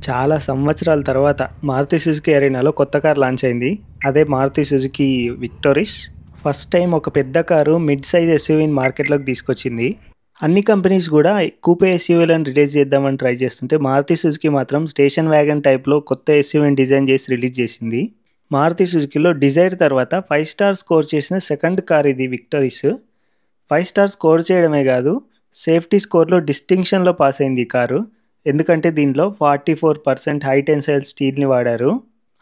చాలా సంవత్సరాల తర్వాత మారుతి సుజుకి అరేనాలో కొత్త కార్ లాంచ్ అయింది. అదే Maruti Suzuki Victoris. First time ఒక పెద్ద కారు మిడ్ సైజ్ ఎస్యూవీని మార్కెట్లోకి తీసుకొచ్చింది. అన్ని కంపెనీస్ కూడా కూపే ఎస్యూవీలను రిలీజ్ చేద్దామని ట్రై చేస్తుంటే మారుతి సుజుకి మాత్రం స్టేషన్ వ్యాగన్ టైప్లో కొత్త ఎస్యూవీని డిజైన్ చేసి రిలీజ్ చేసింది. మారుతి సుజుకిలో డిజైర్ తర్వాత 5 స్టార్ స్కోర్ చేసిన సెకండ్ కార్ ఇది విక్టోరిస్. 5 స్టార్ స్కోర్ చేయడమే కాదు, సేఫ్టీ స్కోర్లో డిస్టింక్షన్లో పాస్ అయింది ఈ కారు. ఎందుకంటే దీనిలో 44% హై టెన్సైల్ స్టీల్ని వాడారు.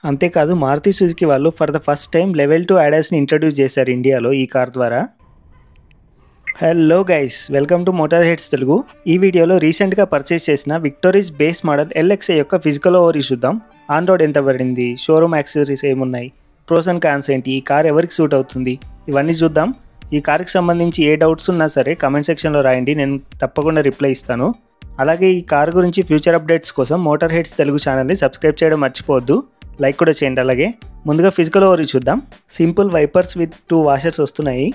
అంతేకాదు మారుతి సుజుకి వాళ్ళు for the first time level 2 ADASని ఇంట్రడ్యూస్ చేశారు ఇండియాలో ఈ కార్ ద్వారా. Hello guys, welcome to motor heads Telugu. ఈ వీడియోలో రీసెంట్గా పర్చేస్ చేసిన విక్టోరిస్ బేస్ మోడల్ LXi యొక్క ఫిజికల్ ఓవర్ చూద్దాం. ఆన్ రోడ్ ఎంత పడింది, షోరూమ్ యాక్సెసరీస్ ఏమున్నాయి, ప్రోస్ అండ్ కాన్స్ ఏంటి, ఈ కార్ ఎవరికి సూట్ అవుతుంది, ఇవన్నీ చూద్దాం. ఈ కార్కి సంబంధించి ఏ డౌట్స్ ఉన్నా సరే కామెంట్ సెక్షన్లో రాయండి, నేను తప్పకుండా రిప్లై ఇస్తాను. అలాగే ఈ కార్ గురించి ఫ్యూచర్ అప్డేట్స్ కోసం మోటార్ హెడ్స్ తెలుగు ఛానల్ని సబ్స్క్రైబ్ చేయడం మర్చిపోవద్దు, లైక్ కూడా చేయండి. అలాగే ముందుగా ఫిజికల్ ఓవర్ చూద్దాం. సింపుల్ వైపర్స్ విత్ 2 వాషర్స్ వస్తున్నాయి.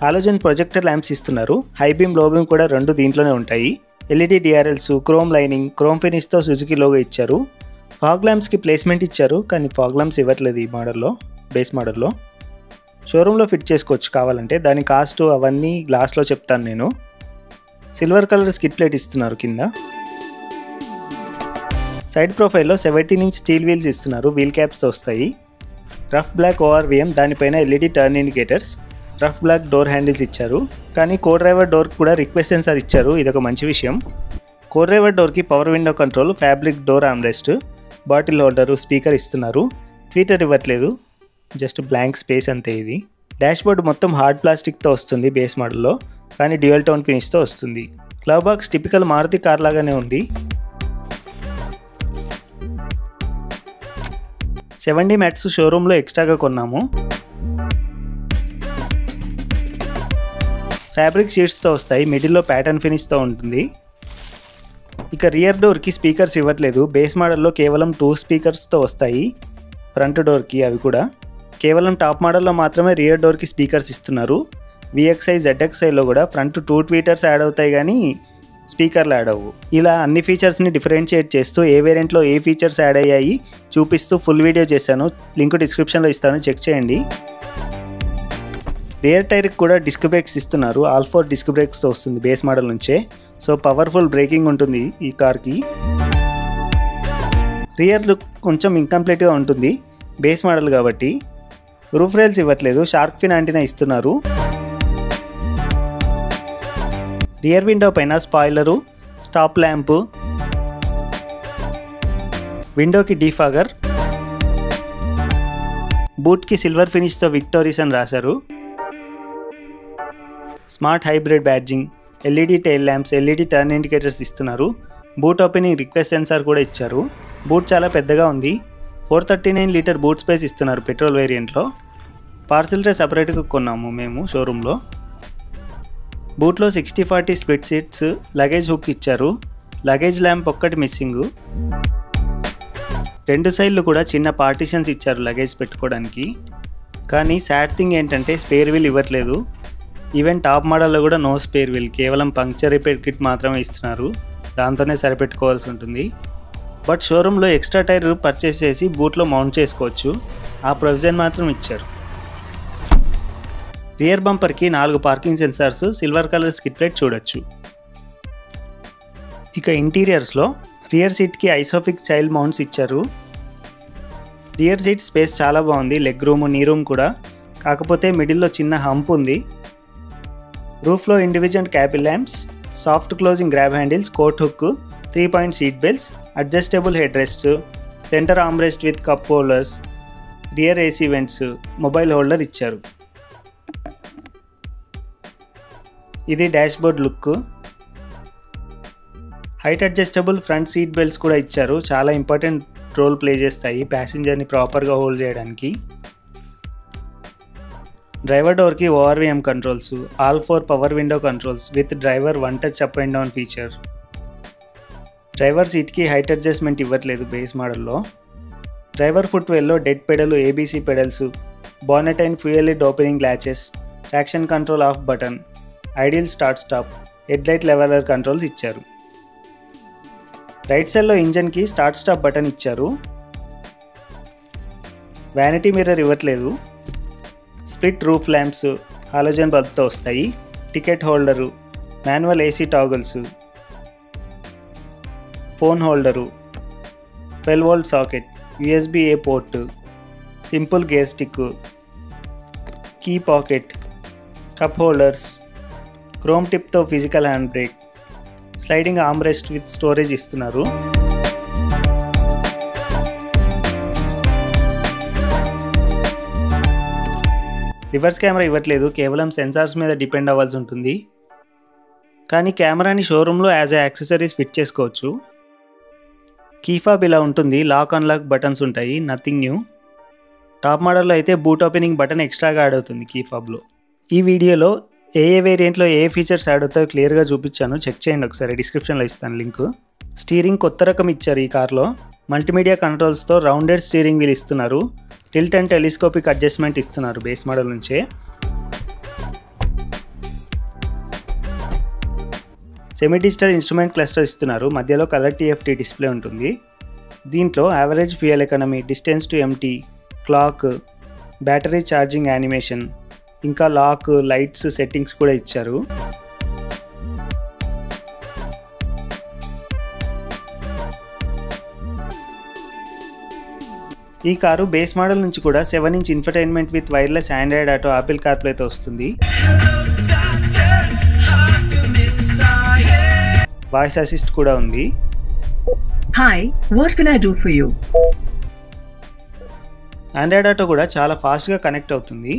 హాలోజన్ ప్రొజెక్టర్ ల్యాంప్స్ ఇస్తున్నారు. హై బీమ్ లో బీమ్ కూడా 2 దీంట్లోనే ఉంటాయి. LED DRLs, chrome lining, chrome ఫినిష్తో సుజుకి లోగో ఇచ్చారు. ఫాగ్ ల్యాంప్స్కి ప్లేస్మెంట్ ఇచ్చారు, కానీ ఫాగ్ ల్యాంప్స్ ఇవ్వట్లేదు ఈ మోడల్లో, బేస్ మోడల్లో. షోరూంలో ఫిట్ చేసుకోవచ్చు కావాలంటే, దాని కాస్ట్ అవన్నీ గ్లాస్లో చెప్తాను నేను. సిల్వర్ కలర్ స్కిడ్ ప్లేట్ ఇస్తున్నారు కింద. సైడ్ ప్రొఫైల్లో 17 ఇంచ్ స్టీల్ వీల్స్ ఇస్తున్నారు, వీల్ క్యాప్స్తో వస్తాయి. రఫ్ బ్లాక్ ORVM, దానిపైన LED turn indicators, rough black door handles ఇచ్చారు. కానీ కో డ్రైవర్ డోర్కి కూడా రిక్వెస్ట్ సెన్సార్ ఇచ్చారు, ఇదొక మంచి విషయం. కో డ్రైవర్ డోర్కి power window control, fabric door armrest, bottle holder, speaker ఇస్తున్నారు. ట్వీటర్ ఇవ్వట్లేదు, జస్ట్ బ్లాంక్ స్పేస్ అంతే. ఇది డాష్బోర్డ్ మొత్తం హార్డ్ ప్లాస్టిక్తో వస్తుంది బేస్ మోడల్లో, కానీ డ్యూయల్ టోన్ ఫినిష్తో వస్తుంది. Glove box typical Maruti car లాగానే ఉంది. 70 మ్యాట్స్ షోరూంలో ఎక్స్ట్రాగా కొన్నాము. ఫ్యాబ్రిక్ షీట్స్తో వస్తాయి, మిడిల్లో ప్యాటర్న్ ఫినిష్తో ఉంటుంది. ఇక రియర్ డోర్కి స్పీకర్స్ ఇవ్వట్లేదు, బేస్ మోడల్లో కేవలం 2 స్పీకర్స్తో వస్తాయి. ఫ్రంట్ డోర్కి అవి కూడా కేవలం టాప్ మోడల్లో మాత్రమే రియర్ డోర్కి స్పీకర్స్ ఇస్తున్నారు. VXi ZXiలో కూడా ఫ్రంట్ 2 ట్వీటర్స్ యాడ్ అవుతాయి, కానీ స్పీకర్లు యాడ్ అవ్వు. ఇలా అన్ని ఫీచర్స్ని డిఫరెన్షియేట్ చేస్తూ ఏ వేరియంట్లో ఏ ఫీచర్స్ యాడ్ అయ్యాయి చూపిస్తూ ఫుల్ వీడియో చేశాను, లింక్ డిస్క్రిప్షన్లో ఇస్తాను, చెక్ చేయండి. రియర్ టైర్కి కూడా డిస్క్ బ్రేక్స్ ఇస్తున్నారు. ఆల్ 4 డిస్క్ బ్రేక్స్తో వస్తుంది బేస్ మోడల్ నుంచే, సో పవర్ఫుల్ బ్రేకింగ్ ఉంటుంది ఈ కార్కి. రియర్ లుక్ కొంచెం ఇన్కంప్లీట్గా ఉంటుంది బేస్ మోడల్ కాబట్టి. రూఫ్ రైల్స్ ఇవ్వట్లేదు, షార్క్ ఫిన్ యాంటీనా ఇస్తున్నారు. రియర్ విండో పైన స్పాయిలరు, స్టాప్ ల్యాంపు, విండోకి డీఫాగర్, బూట్కి సిల్వర్ ఫినిష్తో విక్టోరిస్ అని రాశారు. Smart hybrid badging, LED tail lamps, LED turn indicators ఇస్తున్నారు. బూట్ ఓపెనింగ్ రిక్వెస్ట్ సెన్సార్ కూడా ఇచ్చారు. బూట్ చాలా పెద్దగా ఉంది. 439 లీటర్ బూట్ స్పేస్ ఇస్తున్నారు పెట్రోల్ వేరియంట్లో. పార్సిల్ ట్రే సపరేట్గా కొన్నాము మేము షోరూంలో. బూట్లో 60/40 స్ప్లిట్ సీట్స్, లగేజ్ హుక్ ఇచ్చారు. లగేజ్ ల్యాంప్ ఒక్కటి మిస్సింగ్. 2 సైడ్లు కూడా చిన్న పార్టీషన్స్ ఇచ్చారు లగేజ్ పెట్టుకోవడానికి. కానీ సాడ్ థింగ్ ఏంటంటే స్పేర్ వీల్ ఇవ్వట్లేదు. ఈవెన్ టాప్ మోడల్లో కూడా నో స్పేర్ వీల్, కేవలం పంక్చర్ రిపేర్ కిట్ మాత్రమే ఇస్తున్నారు, దాంతోనే సరిపెట్టుకోవాల్సి ఉంటుంది. బట్ షోరూంలో ఎక్స్ట్రా టైర్ పర్చేస్ చేసి బూట్లో మౌంట్ చేసుకోవచ్చు, ఆ ప్రొవిజన్ మాత్రం ఇచ్చారు. రియర్ బంపర్కి 4 parking sensors, silver colour skid plate చూడొచ్చు. ఇక ఇంటీరియర్స్లో రియర్ సీట్కి ఐసోఫిక్స్ చైల్డ్ మౌంట్స్ ఇచ్చారు. రియర్ సీట్ స్పేస్ చాలా బాగుంది, లెగ్ రూమ్, నీ రూమ్ కూడా. కాకపోతే మిడిల్లో చిన్న హంప్ ఉంది. రూఫ్లో individual cabin lamps, soft closing grab handles, coat hook, 3 point seat belts, adjustable head rest, centre armrest with cup holders, rear AC vents, mobile holder ఇచ్చారు. ఇది dashboard look. Height adjustable front seat belts కూడా ఇచ్చారు, చాలా important role play చేస్తాయి ప్యాసింజర్ని ప్రాపర్గా hold చేయడానికి. Driver డోర్కి ORVM controls, all 4 power window controls with driver 1 touch up and down feature. Driver సీట్కి హైట్ అడ్జస్ట్మెంట్ ఇవ్వట్లేదు బేస్ మోడల్లో. డ్రైవర్ ఫుట్వేల్లో dead pedal, ABC pedals, bonnet and fuel lid opening latches, traction control off button, ideal start stop, head light leveler controls ఇచ్చారు. Right సైడ్లో ఇంజన్కి start stop button ఇచ్చారు. Vanity mirror ఇవ్వట్లేదు. Split roof lamps halogen బల్బ్తో వస్తాయి. Ticket holder, manual AC toggles, phone holder, 12V socket, USB-A port, simple gear stick, key pocket, cup holders, chrome టిప్తో physical hand brake, sliding arm rest with storage ఇస్తున్నారు. Reverse camera ఇవ్వట్లేదు, కేవలం sensors మీద depend అవ్వాల్సి ఉంటుంది. కానీ కెమెరాని షోరూంలో యాజ్ ఏ యాక్సెసరీస్ ఫిట్ చేసుకోవచ్చు. కీ ఫాబ్ ఇలా ఉంటుంది, లాక్ అన్లాక్ బటన్స్ ఉంటాయి, నథింగ్ న్యూ. టాప్ మోడల్లో అయితే బూట్ ఓపెనింగ్ బటన్ ఎక్స్ట్రాగా యాడ్ అవుతుంది కీ ఫాబ్లో. ఈ వీడియోలో ఏ వేరియంట్లో ఏ ఫీచర్స్ యాడ్ అవుతాయో క్లియర్గా చూపించాను, చెక్ చేయండి ఒకసారి, డిస్క్రిప్షన్లో ఇస్తాను లింక్. స్టీరింగ్ కొత్త రకం ఇచ్చారు ఈ కార్లో. మల్టీమీడియా కంట్రోల్స్తో రౌండెడ్ స్టీరింగ్ వీల్ ఇస్తున్నారు. టిల్ట్ అండ్ టెలిస్కోపిక్ అడ్జస్ట్మెంట్ ఇస్తున్నారు బేస్ మోడల్ నుంచే. సెమీ డిజిటల్ ఇన్స్ట్రుమెంట్ క్లస్టర్ ఇస్తున్నారు. మధ్యలో కలర్ TFT డిస్ప్లే ఉంటుంది. దీంట్లో average fuel economy, distance to empty, clock, battery charging animation, ఇంకా లాక్, లైట్స్ సెట్టింగ్స్ కూడా ఇచ్చారు. ఈ కారు బేస్ మోడల్ నుంచి కూడా 7-inch infotainment with wireless Android auto Apple కార్ప్లేతో వస్తుంది. వాయిస్ అసిస్ట్ కూడా ఉంది. Hi, what can I do for you? Android auto కూడా చాలా ఫాస్ట్గా కనెక్ట్ అవుతుంది.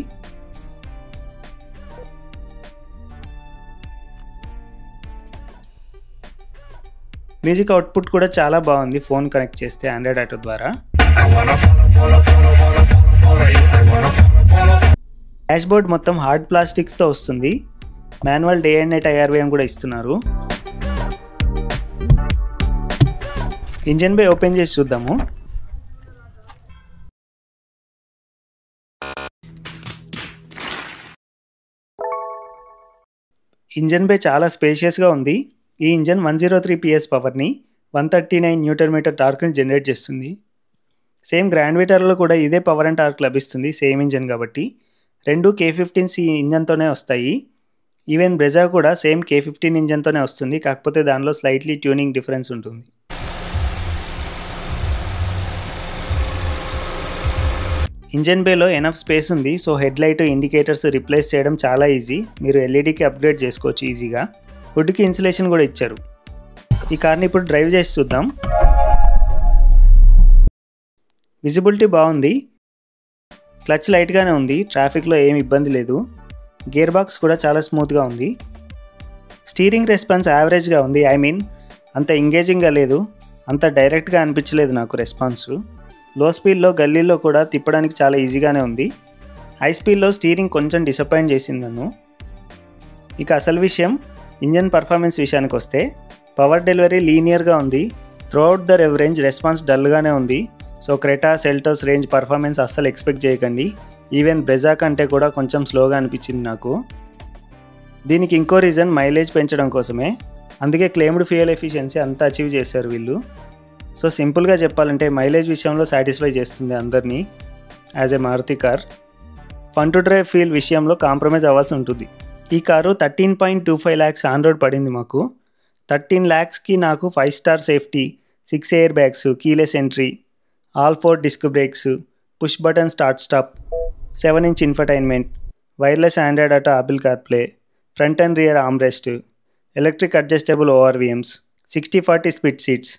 మ్యూజిక్ అవుట్పుట్ కూడా చాలా బాగుంది ఫోన్ కనెక్ట్ చేస్తే ఆండ్రాయిడ్ ఆటో ద్వారా. డాష్బోర్డ్ మొత్తం హార్డ్ ప్లాస్టిక్స్తో వస్తుంది. Manual day and night IRVM కూడా ఇస్తున్నారు. ఇంజన్ బే ఓపెన్ చేసి చూద్దాము. ఇంజన్ బే చాలా స్పేషియస్గా ఉంది. ఈ ఇంజన్ 103 PS పవర్ని, 139 Nm టార్క్ని జనరేట్ చేస్తుంది. సేమ్ గ్రాండ్ విటారాలో కూడా ఇదే పవర్ అండ్ టార్క్ లభిస్తుంది, సేమ్ ఇంజన్ కాబట్టి. రెండు K15C ఇంజన్తోనే వస్తాయి. ఈవెన్ బ్రెజా కూడా సేమ్ K15 ఇంజన్తోనే వస్తుంది, కాకపోతే దానిలో స్లైట్లీ ట్యూనింగ్ డిఫరెన్స్ ఉంటుంది. ఇంజన్ బేలో ఎనఫ్ స్పేస్ ఉంది, so head light, indicators replace చేయడం చాలా ఈజీ. మీరు LEDకి అప్గ్రేడ్ చేసుకోవచ్చు ఈజీగా. వుడ్కి ఇన్సులేషన్ కూడా ఇచ్చారు. ఈ కార్ని ఇప్పుడు డ్రైవ్ చేసి చూద్దాం. విజిబిలిటీ బాగుంది, క్లచ్ లైట్గానే ఉంది, ట్రాఫిక్లో ఏమి ఇబ్బంది లేదు. గేర్ బాక్స్ కూడా చాలా స్మూత్గా ఉంది. స్టీరింగ్ రెస్పాన్స్ యావరేజ్గా ఉంది, అంత ఎంగేజింగ్గా లేదు, అంత డైరెక్ట్గా అనిపించలేదు నాకు రెస్పాన్స్. లో స్పీడ్లో గల్లీలో కూడా తిప్పడానికి చాలా ఈజీగానే ఉంది. హై స్పీడ్లో స్టీరింగ్ కొంచెం డిసప్పాయింట్ చేసింది నన్ను. ఇక అసలు విషయం, ఇంజన్ పర్ఫార్మెన్స్ విషయానికి వస్తే పవర్ డెలివరీ లీనియర్గా ఉంది. త్రూఅవుట్ ద రేంజ్ రెస్పాన్స్ డల్గానే ఉంది. So Creta, Seltos range performance అస్సలు ఎక్స్పెక్ట్ చేయకండి. ఈవెన్ బ్రెజా కంటే కూడా కొంచెం స్లోగా అనిపించింది నాకు. దీనికి ఇంకో రీజన్ మైలేజ్ పెంచడం కోసమే, అందుకే క్లెయిమ్డ్ ఫ్యూయల్ ఎఫిషియన్సీ అంతా అచీవ్ చేశారు వీళ్ళు. సో సింపుల్గా చెప్పాలంటే మైలేజ్ విషయంలో సాటిస్ఫై చేస్తుంది అందరినీ as a Maruti car. Fun to drive feel విషయంలో కాంప్రమైజ్ అవ్వాల్సి ఉంటుంది. ఈ కారు 13.25 lakhs ఆన్ రోడ్ పడింది మాకు. 13 lakhsకి నాకు 5 star safety, 6 air bags, keyless entry, all 4 disc brakes, push button start stop, 7-inch infotainment, wireless Android auto Apple CarPlay, front and rear armrest, electric adjustable ORVMs, 60/40 split seats.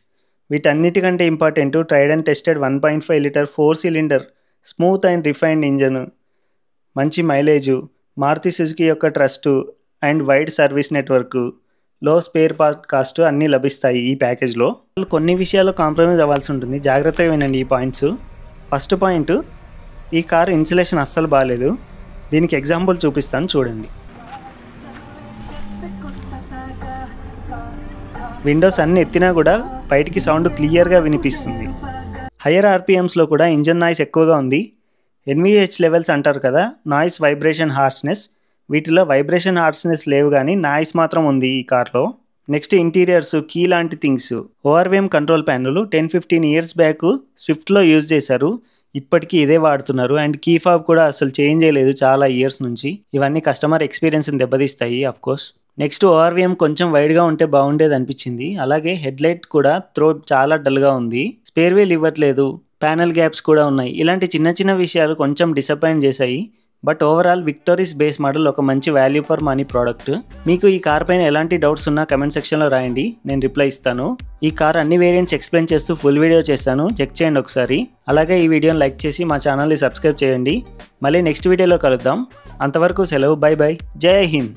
వీటన్నిటికంటే important, tried and tested 1.5 litre 4 cylinder smooth and refined engine, మంచి mileage, Maruti Suzuki యొక్క trust and wide service network, low spare part cost అన్నీ లభిస్తాయి ఈ ప్యాకేజ్లో. కొన్ని విషయాల్లో compromise అవ్వాల్సి ఉంటుంది, జాగ్రత్తగా వినండి ఈ పాయింట్స్. ఫస్ట్ పాయింట్, ఈ కారు ఇన్సులేషన్ అస్సలు బాగాలేదు. దీనికి ఎగ్జాంపుల్ చూపిస్తాను చూడండి. విండోస్ అన్ని ఎత్తినా కూడా బయటికి సౌండ్ క్లియర్గా వినిపిస్తుంది. హయ్యర్ RPMsలో కూడా ఇంజన్ నాయిస్ ఎక్కువగా ఉంది. NVH లెవెల్స్ అంటారు కదా, నాయిస్ వైబ్రేషన్ హార్స్నెస్. వీటిలో వైబ్రేషన్ హార్స్నెస్ లేవు కానీ నాయిస్ మాత్రం ఉంది ఈ కార్లో. నెక్స్ట్ ఇంటీరియర్స్, కీ లాంటి things. ORVM control panel 10-15 years back స్విఫ్ట్లో యూజ్ చేశారు. ఇప్పటికీ ఇదే వాడుతున్నారు. అండ్ కీ ఫాబ్ కూడా అసలు చేంజ్ చేయలేదు చాలా ఇయర్స్ నుంచి. ఇవన్నీ కస్టమర్ ఎక్స్పీరియన్స్ని దెబ్బతీస్తాయి ఆఫ్ కోర్స్. నెక్స్ట్ ఓఆర్విఎం కొంచెం వైడ్గా ఉంటే బాగుండేది అనిపించింది. అలాగే హెడ్లైట్ కూడా త్రో చాలా డల్గా ఉంది. స్పేర్ వీల్ ఇవ్వట్లేదు, ప్యానల్ గ్యాప్స్ కూడా ఉన్నాయి. ఇలాంటి చిన్న చిన్న విషయాలు కొంచెం డిసప్పాయింట్ చేశాయి. But overall victories base model ఒక మంచి వాల్యూ ఫర్ మనీ ప్రోడక్ట్. మీకు ఈ కార్ పైన ఎలాంటి డౌట్స్ ఉన్నా కమెంట్ సెక్షన్లో రాయండి, నేను రిప్లై ఇస్తాను. ఈ కార్ అన్ని వేరియంట్స్ ఎక్స్ప్లెయిన్ చేస్తూ ఫుల్ వీడియో చేస్తాను, చెక్ చేయండి ఒకసారి. అలాగే ఈ వీడియోని లైక్ చేసి మా ఛానల్ని సబ్స్క్రైబ్ చేయండి. మళ్ళీ నెక్స్ట్ వీడియోలో కలుద్దాం. అంతవరకు సెలవు, బై బై, జై హింద్.